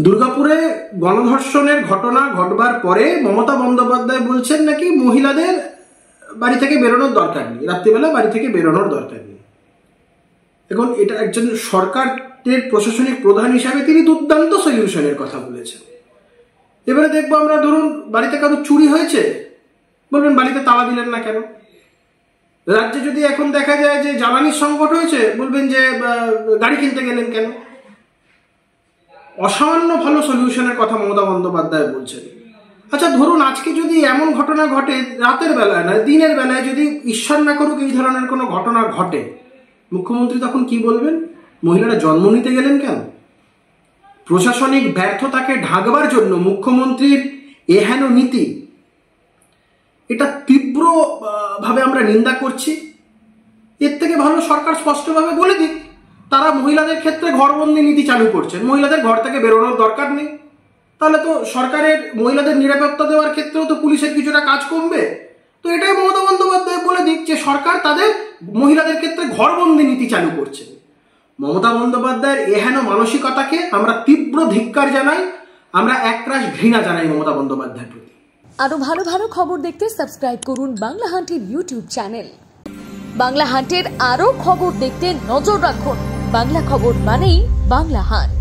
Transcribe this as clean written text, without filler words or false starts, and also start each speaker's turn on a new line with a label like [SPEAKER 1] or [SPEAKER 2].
[SPEAKER 1] দুর্গাপুরে গণধর্ষণের ঘটনা ঘটবার পরে মমতা বন্দ্যোপাধ্যায় বলছেন নাকি মহিলাদের বাড়ি থেকে বেরোনোর দরকার নেই, রাত্রিবেলা বাড়ি থেকে বেরোনোর দরকার নেই। এখন এটা একজন সরকারের প্রশাসনিক প্রধান হিসাবে তিনি দুর্দান্ত সলিউশনের কথা বলেছেন। এবারে দেখবো আমরা, ধরুন বাড়িতে কারো চুরি হয়েছে, বলবেন বাড়িতে তালা দিলেন না কেন? রাজ্যে যদি এখন দেখা যায় যে জ্বালানির সংকট হয়েছে, বলবেন যে গাড়ি কিনতে গেলেন কেন? অসামান্য ভালো সলিউশনের কথা মমতা বন্দ্যোপাধ্যায় বলছেন। আচ্ছা ধরুন আজকে যদি এমন ঘটনা ঘটে, রাতের বেলায় নয় দিনের বেলায় যদি ঈশ্বর না করুক এই ধরনের কোনো ঘটনা ঘটে, মুখ্যমন্ত্রী তখন কি বলবেন? মহিলারা জন্ম নিতে গেলেন কেন? প্রশাসনিক ব্যর্থতাকে ঢাকবার জন্য মুখ্যমন্ত্রীর এহেন নীতি, এটা তীব্রভাবে আমরা নিন্দা করছি। এর থেকে ভালো সরকার স্পষ্টভাবে বলে দিক তারা মহিলাদের ক্ষেত্রে ঘরবন্দি নীতি চালু করছেন, মহিলাদের ঘর থেকে বেরোনোর দরকার নেই। তাহলে তো সরকারের মহিলাদের নিরাপত্তা দেওয়ার ক্ষেত্রেও তো পুলিশের কিছুটা কাজ কমবে। তো এটাই মমতা বন্দ্যোপাধ্যায় বলে দিক যে সরকার তাদের মহিলাদের ক্ষেত্রে ঘরবন্দি নীতি চালু করছে। মমতা বন্দ্যোপাধ্যায়ের এহেন মানসিকতাকে আমরা তীব্র ধিক্কার জানাই, আমরা একরাশ ঘৃণা জানাই মমতা বন্দ্যোপাধ্যায়ের প্রতি।
[SPEAKER 2] আরো ভালো ভালো খবর দেখতে সাবস্ক্রাইব করুন বাংলা হান্টের ইউটিউব চ্যানেল। বাংলা হান্টের আরো খবর দেখতে নজর রাখুন। বাংলা খবর মানেই বাংলা হান্ট।